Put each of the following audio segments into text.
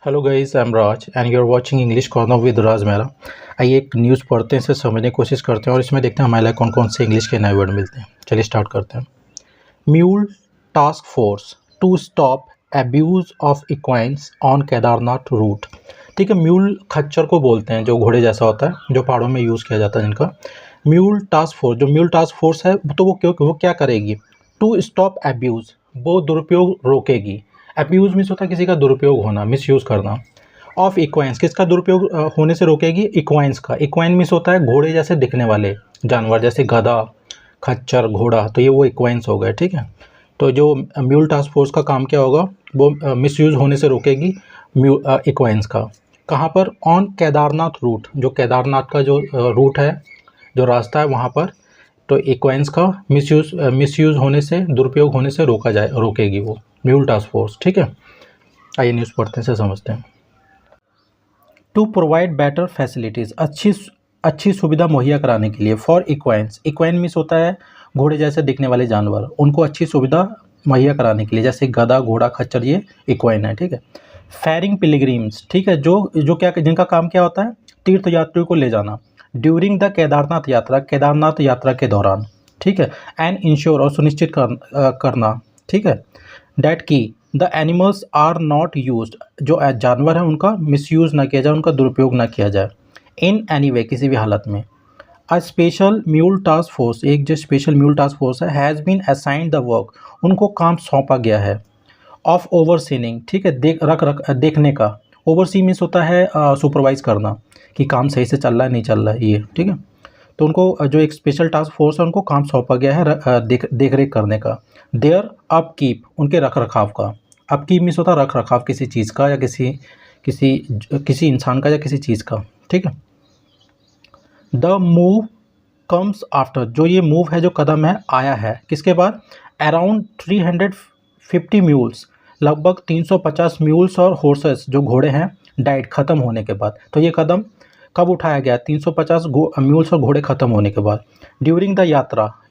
Hello guys, I am Raj and you are watching English corner with Raj Mehra. आइए एक news पढ़ते हैं, इसे समझने की कोशिश करते हैं और इसमें देखते हैं हमारे लिए कौन कौन से इंग्लिश के नए वर्ड मिलते हैं। चलिए स्टार्ट करते हैं। Mule task force to stop abuse of equines on Kedarnath route. ठीक है, म्यूल खच्चर को बोलते हैं, जो घोड़े जैसा होता है, जो पहाड़ों में यूज़ किया जाता है जिनका। म्यूल टास्क फोर्स, जो म्यूल टास्क फोर्स है, तो वो क्या करेगी? टू स्टॉप एब्यूज़, वो दुरुपयोग रोकेगी। एब्यूज़ मीन्स होता है किसी का दुरुपयोग होना, मिसयूज़ करना। ऑफ इक्वाइंस, किसका दुरुपयोग होने से रोकेगी? इक्वाइंस का। इक्वाइन मीन्स होता है घोड़े जैसे दिखने वाले जानवर, जैसे गधा, खच्चर, घोड़ा, तो ये वो इक्वाइंस हो गए। ठीक है, तो जो म्यूल टास्क फोर्स का काम क्या होगा? वो मिसयूज़ होने से रोकेगी इक्वाइंस का। कहाँ पर? ऑन केदारनाथ रूट, जो केदारनाथ का जो रूट है, जो रास्ता है वहाँ पर, तो इक्वाइंस का मिसयूज़ होने से, दुरुपयोग होने से रोकेगी वो म्यूल टास्क फोर्स। ठीक है, आइए न्यूज़ पढ़ते हैं, से समझते हैं। टू प्रोवाइड बेटर फैसिलिटीज़, अच्छी सुविधा मुहैया कराने के लिए। फॉर इक्वाइंस, इक्वाइन मीन्स होता है घोड़े जैसे दिखने वाले जानवर, उनको अच्छी सुविधा मुहैया कराने के लिए, जैसे गधा, घोड़ा, खच्चर, ये इक्वाइन है। ठीक है। फेरिंग पिलग्रिम्स, ठीक है, जो क्या, जिनका काम क्या होता है? तीर्थ यात्रियों को ले जाना। ड्यूरिंग द केदारनाथ यात्रा, केदारनाथ यात्रा के दौरान। ठीक है। एंड इंश्योर, और सुनिश्चित करना। ठीक है। डैट की the animals are not used, जो जानवर हैं उनका मिसयूज़ ना किया जाए, उनका दुरुपयोग ना किया जाए। इन एनी वे, किसी भी हालत में। A special mule task force, एक जो स्पेशल म्यूल टास्क फोर्स है, has been assigned the work, उनको काम सौंपा गया है। ऑफ ओवरसीइंग, ठीक है, देखने का। ओवरसी मीन्स होता है सुपरवाइज करना, कि काम सही से चल रहा है नहीं चल रहा है, ये। ठीक है, तो उनको जो एक स्पेशल टास्क फोर्स है, उनको काम सौंपा गया है देख रेख करने का। देयर अपकीप, उनके रख रखाव का। अपकीप मीन्स होता है रख रखाव किसी चीज़ का, या किसी इंसान का, या किसी चीज़ का। ठीक है। द मूव कम्स आफ्टर, जो ये मूव है, जो कदम है, आया है किसके बाद? अराउंड 350 म्यूल्स, लगभग 350 म्यूल्स और हॉर्सेस, जो घोड़े हैं, डाइट, ख़त्म होने के बाद। तो ये कदम कब उठाया गया? 350 म्यूल्स और घोड़े ख़त्म होने के बाद। ड्यूरिंग द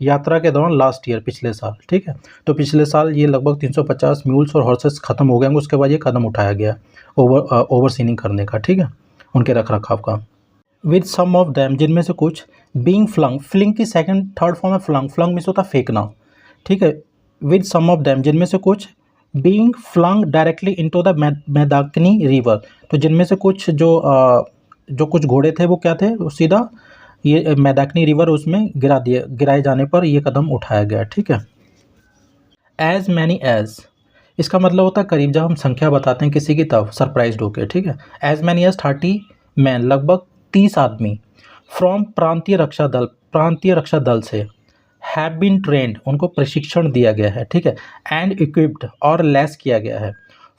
यात्रा के दौरान, लास्ट ईयर, पिछले साल। ठीक है, तो पिछले साल ये लगभग 350 म्यूल्स और हॉर्सेस ख़त्म हो गए, उसके बाद ये कदम उठाया गया ओवरसीनिंग करने का। ठीक है, उनके रख रखाव का। विद सम ऑफ दैम, जिनमें से कुछ। बीइंग फ्लंग, फ्लिंग की सेकंड थर्ड फॉर्म है फ्लंग। फ्लंग मीन्स होता है फेंकना। ठीक है। विद सम ऑफ दैम, जिनमें से कुछ। Being flung directly into the Mandakini river, तो जिनमें से कुछ जो कुछ घोड़े थे, वो क्या थे? वो सीधा ये मैदाकिनी रिवर, उसमें गिराए जाने पर ये कदम उठाया गया। ठीक है। एज मैनी एज, इसका मतलब होता है करीब, जब हम संख्या बताते हैं किसी की, तब सरप्राइज्ड होके। ठीक है। एज मैनी एज 30 मैन, लगभग 30 आदमी। फ्रॉम प्रांतीय रक्षा दल से। हैव बीन ट्रेंड, उनको प्रशिक्षण दिया गया है। ठीक है। एंड इक्विप्ड, और लैस किया गया है।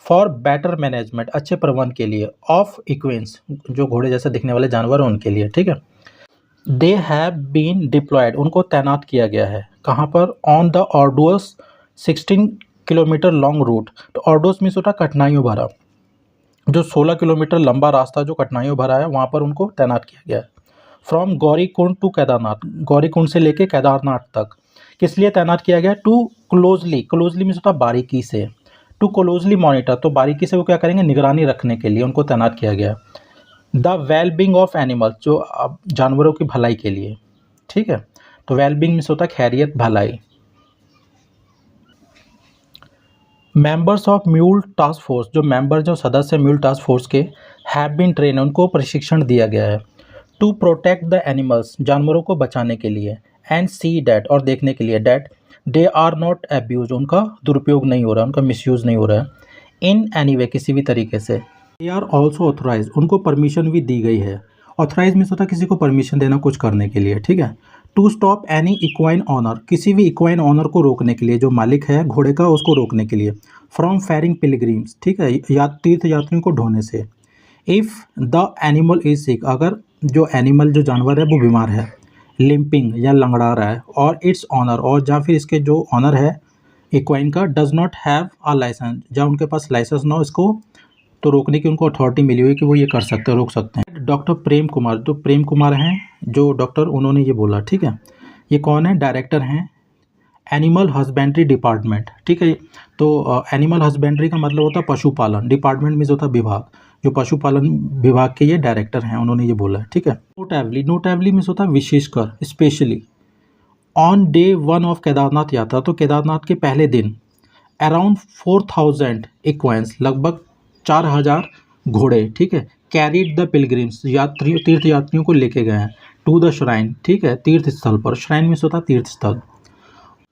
फॉर बेटर मैनेजमेंट, अच्छे प्रबंधन के लिए। ऑफ इक्वेंस, जो घोड़े जैसे दिखने वाले जानवर हैं, उनके लिए। ठीक है। दे हैव बीन डिप्लॉयड, उनको तैनात किया गया है। कहाँ पर? On the arduous 16 kilometre long route, तो ऑर्डुअस मीन्स होता है कठिनाइयों भरा, जो 16 किलोमीटर लंबा रास्ता जो कठिनाइयों भरा है, वहाँ पर उनको तैनात किया गया है। फ्रॉम गौरीकुंड टू केदारनाथ, गौरीकुंड से लेके केदारनाथ तक। किस लिए तैनात किया गया? टू क्लोजली मीन्स होता है बारीकी से। टू क्लोजली मॉनिटर, तो बारीकी से वो क्या करेंगे? निगरानी रखने के लिए उनको तैनात किया गया। द वेलबींग ऑफ एनिमल्स, जो अब जानवरों की भलाई के लिए। ठीक है, तो वेलबींग मीन्स होता है खैरियत, भलाई। Members of mule task force, जो सदस्य म्यूल टास्क फोर्स के, हैव बीन ट्रेन, उनको प्रशिक्षण दिया गया है। टू प्रोटेक्ट द एनिमल्स, जानवरों को बचाने के लिए। एंड सी डैट, और देखने के लिए, that they are not abuse, उनका दुरुपयोग नहीं हो रहा है, उनका मिसयूज़ नहीं हो रहा है। इन एनी वे, किसी भी तरीके से। दे आर ऑल्सो ऑथोराइज, उनको परमिशन भी दी गई है। ऑथोराइज मीन्स होता है किसी को परमिशन देना कुछ करने के लिए। ठीक है। To stop any equine owner, किसी भी इक्वाइन ऑनर को रोकने के लिए, जो मालिक है घोड़े का, उसको रोकने के लिए। फ्रॉम फेरिंग पिलग्रिम्स, ठीक है, तीर्थ यात्रियों को ढोने से। If the animal is sick, अगर जो एनिमल, जो जानवर है, वो बीमार है, लिम्पिंग या लंगड़ा रहा है, और इट्स ऑनर, और या फिर इसके जो ऑनर है इक्वाइन का, does not have a licence, या उनके पास लाइसेंस ना हो इसको तो रोकने की उनको अथॉरिटी मिली हुई कि वो ये कर सकते हैं, रोक सकते हैं। डॉक्टर प्रेम कुमार, जो प्रेम कुमार हैं, जो डॉक्टर, उन्होंने ये बोला। ठीक है, ये कौन है? डायरेक्टर हैं एनिमल हस्बेंड्री डिपार्टमेंट, ठीक है। तो एनिमल हस्बेंड्री का मतलब होता है पशुपालन, डिपार्टमेंट मीन्स होता है विभाग, जो पशुपालन विभाग के ये डायरेक्टर हैं, उन्होंने ये बोला है, ठीक है। नोटेबली, नोटेबली मीन्स होता है विशेषकर, specially. On day 1 of Kedarnath यात्रा, तो केदारनाथ के पहले दिन अराउंड 4000 इक्वेंस, लगभग 4000 घोड़े, ठीक है, कैरीड द पिलग्रिम्स, तीर्थ यात्रियों को लेके गए हैं, टू द श्राइन, ठीक है, तीर्थ स्थल पर। श्राइन मीन्स होता है तीर्थ स्थल।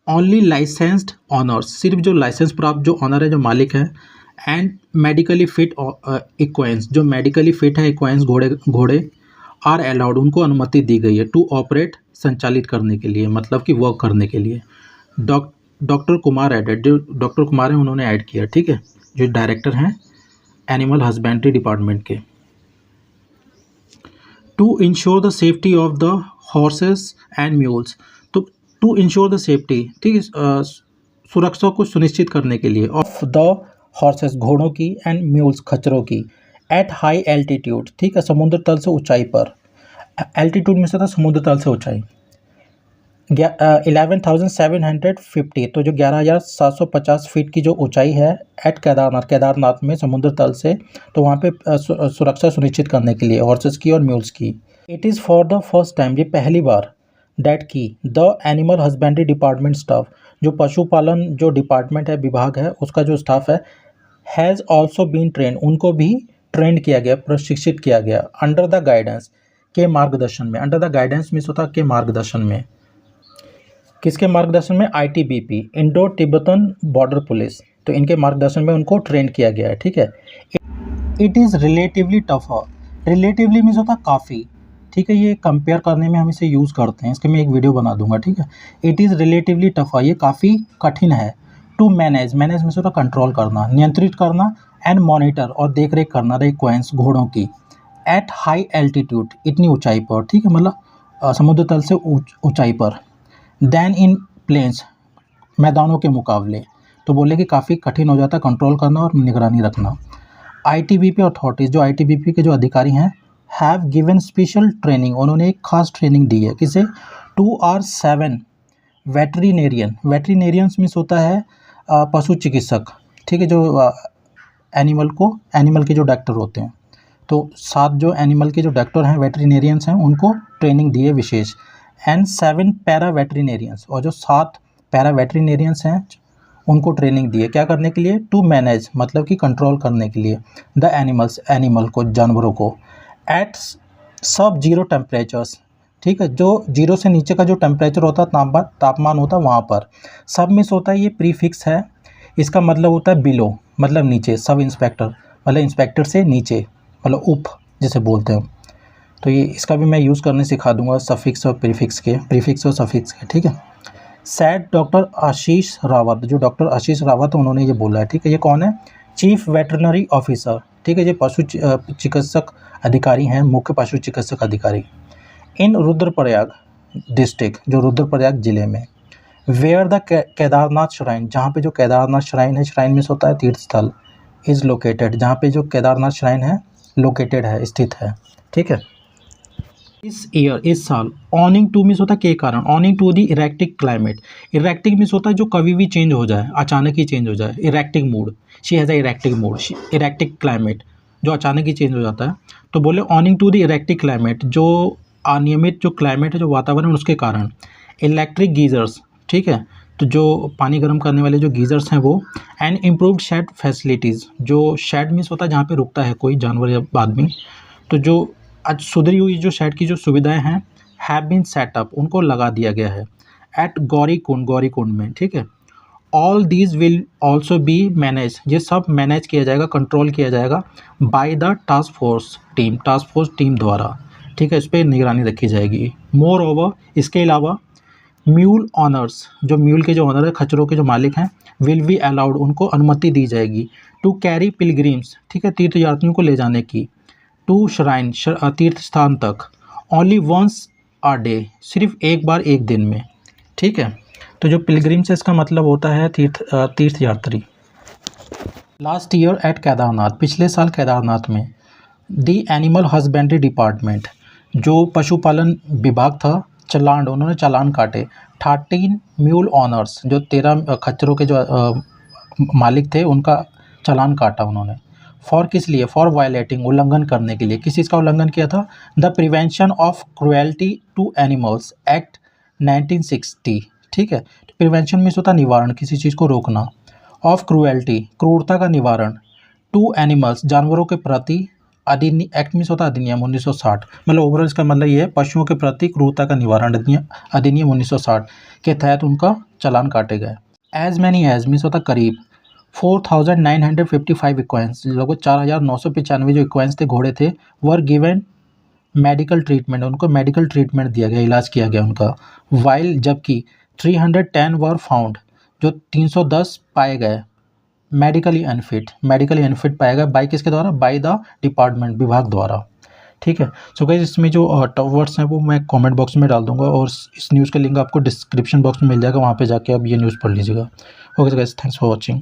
ओनली लाइसेंस्ड ऑनर्स, सिर्फ जो लाइसेंस प्राप्त जो ऑनर है, जो मालिक है, एंड मेडिकली फिट इक्वेंस, जो मेडिकली फिट है इक्वेंस, घोड़े आर अलाउड, उनको अनुमति दी गई है, टू ऑपरेट, संचालित करने के लिए, मतलब कि वर्क करने के लिए। डॉक्टर कुमार एडेड, जो डॉक्टर कुमार हैं उन्होंने ऐड किया, ठीक है, जो डायरेक्टर हैं एनिमल हस्बेंड्री डिपार्टमेंट के। To ensure the safety of the horses and mules, तो टू इंश्योर द सेफ्टी, ठीक है, सुरक्षा को सुनिश्चित करने के लिए, ऑफ द हॉर्सेस, घोड़ों की, एंड म्यूल्स, खच्चरों की, एट हाई एल्टीट्यूड, ठीक है, समुद्र तल से ऊंचाई पर। एल्टीट्यूड में से था समुद्र तल से ऊंचाई। 11,750, तो जो 11,750 फीट की जो ऊंचाई है एट केदारनाथ, केदारनाथ में समुद्र तल से, तो वहाँ पे सुरक्षा सुनिश्चित करने के लिए हॉर्सेस की और म्यूल्स की। It is for the first time, ये पहली बार, डैट की the animal husbandry department staff, जो पशुपालन जो डिपार्टमेंट है, विभाग है, उसका जो स्टाफ है, हैज़ ऑल्सो बीन ट्रेन, उनको भी ट्रेंड किया गया, प्रशिक्षित किया गया, अंडर द गाइडेंस, के मार्गदर्शन में। अंडर द गाइडेंस मीन्स होता है के मार्गदर्शन में। किसके मार्गदर्शन में? ITBP, Indo Tibetan border police, तो इनके मार्गदर्शन में उनको ट्रेन किया गया है, ठीक है। It is relatively tougher, relatively means होता है काफ़ी, ठीक है, ये कंपेयर करने में हम इसे यूज़ करते हैं, इसके मैं एक वीडियो बना दूंगा, ठीक है। इट इज़ रिलेटिवली टफर, ये काफ़ी कठिन है। टू मैनेज, मैनेज मीन्स होता है कंट्रोल करना, नियंत्रित करना, एंड मॉनिटर, और देख रेख करना, इक्वेंस, घोड़ों की, एट हाई एल्टीट्यूड, इतनी ऊंचाई पर, ठीक है, मतलब समुद्र तल से ऊंचाई पर, देन इन प्लेन्स, मैदानों के मुकाबले, तो बोले कि काफ़ी कठिन हो जाता है कंट्रोल करना और निगरानी रखना। ITBP अथॉरिटीज़, जो ITBP के जो अधिकारी हैं, हैव गिवन स्पेशल ट्रेनिंग, उन्होंने एक खास ट्रेनिंग दी है, किसे? 2R7 वेटरिनेरियन, वेटरिनेरियंस मीन्स होता है पशु चिकित्सक, ठीक है, जो एनिमल के जो डॉक्टर होते हैं, तो 7 जो एनिमल के जो डॉक्टर हैं, वेटरिनेरियंस हैं, उनको ट्रेनिंग दी है विशेष। एंड 7 पैरा वेटरिनेरियंस, और जो 7 पैरा वेटरिनेरियंस हैं, उनको ट्रेनिंग दी है, क्या करने के लिए? टू मैनेज, मतलब कि कंट्रोल करने के लिए, द एनिमल को, जानवरों को, एट सब जीरो टेम्परेचर्स, ठीक है, जो जीरो से नीचे का जो टेम्परेचर होता है, तापमान होता है, वहाँ पर। सब मिस होता है, ये प्रीफिक्स है, इसका मतलब होता है बिलो, मतलब नीचे, सब इंस्पेक्टर मतलब इंस्पेक्टर से नीचे, मतलब उप जिसे बोलते हैं, तो ये इसका भी मैं यूज़ करने सिखा दूंगा, सफिक्स और प्रीफिक्स और सफिक्स के, ठीक है। सैड डॉक्टर आशीष रावत, जो डॉक्टर आशीष रावत उन्होंने ये बोला है, ठीक है, ये कौन है? चीफ वेटरनरी ऑफिसर, ठीक है, ये पशु चिकित्सक अधिकारी हैं, मुख्य पशु चिकित्सक अधिकारी। इन रुद्रप्रयाग डिस्ट्रिक्ट, जो रुद्रप्रयाग जिले में, वेयर द केदारनाथ श्राइन, जहाँ पे जो केदारनाथ श्राइन है, श्राइन मीन्स होता है तीर्थ स्थल, इज़ लोकेटेड, जहाँ पे जो केदारनाथ श्राइन है लोकेटेड है, स्थित है, ठीक है। इस ईयर, इस साल, ऑनिंग टू मीन्स होता है के कारण, owing to the erratic climate, erratic means होता है जो कभी भी चेंज हो जाए, अचानक ही चेंज हो जाए, erratic mood, she has a erratic mood, erratic climate, जो अचानक ही चेंज हो जाता है, तो बोले owing to the erratic climate, जो अनियमित जो क्लाइमेट है, जो वातावरण, उसके कारण, इलेक्ट्रिक गीजर्स, ठीक है, तो जो पानी गर्म करने वाले जो गीजर्स हैं वो, एंड इम्प्रूव्ड शेड फैसिलिटीज़, जो शेड मीन्स होता है जहाँ पे रुकता है कोई जानवर या आदमी, तो जो आज सुधरी हुई जो शेड की जो सुविधाएं हैं, हैव बीन सेटअप, उनको लगा दिया गया है, एट गौरीकुंड में, ठीक है। All these will also be manage, ये सब मैनेज किया जाएगा, कंट्रोल किया जाएगा, by the task force team द्वारा, ठीक है, इस पर निगरानी रखी जाएगी। मोर ओवर, इसके अलावा, म्यूल ऑनर्स, जो म्यूल के जो ऑनर है, खच्चरों के जो मालिक हैं, विल बी अलाउड, उनको अनुमति दी जाएगी, टू कैरी पिलग्रिम्स, ठीक है, तीर्थयात्रियों को ले जाने की, टू श्राइन, तीर्थ स्थान तक, ओनली वंस अ डे, सिर्फ एक बार एक दिन में, ठीक है। तो जो पिलग्रिम्स है, इसका मतलब होता है तीर्थयात्री। लास्ट ईयर एट केदारनाथ, पिछले साल केदारनाथ में, दी एनिमल हस्बेंड्री डिपार्टमेंट, जो पशुपालन विभाग था, चालान, उन्होंने चालान काटे। 13 म्यूल ओनर्स, जो 13 खच्चरों के जो मालिक थे उनका चालान काटा उन्होंने। फॉर किस लिए? फॉर वायलेटिंग, उल्लंघन करने के लिए। किस चीज़ का उल्लंघन किया था? The prevention of cruelty to animals act 1960। ठीक है, प्रिवेंशन मीन्स होता निवारण, किसी चीज़ को रोकना। ऑफ क्रुएल्टी, क्रूरता का निवारण। टू एनिमल्स, जानवरों के प्रति। एक्ट मीन्स होता अधिनियम 1960। मतलब ओवरऑल इसका मतलब ये है, पशुओं के प्रति क्रूरता का निवारण अधिनियम 1960 के तहत उनका चालान काटे गए। एज मैनी एज मीन्स होता करीब। 4,955 इक्वेंस, लगभग 4,995 जो इक्वेंस थे, घोड़े थे, वर गिवन मेडिकल ट्रीटमेंट, उनको मेडिकल ट्रीटमेंट दिया गया, इलाज किया गया उनका। वाइल, जबकि 310 वर फाउंड, जो 310 पाए गए मेडिकली अनफिट पाया गया। बाई किसके द्वारा? बाई द डिपार्टमेंट, विभाग द्वारा। ठीक है। सो गाइस, इसमें जो टॉप वर्ड्स हैं वो मैं कमेंट बॉक्स में डाल दूंगा, और इस न्यूज़ का लिंक आपको डिस्क्रिप्शन बॉक्स में मिल जाएगा, वहाँ पे जाके आप ये न्यूज़ पढ़ लीजिएगा। Okay guys, thanks for watching.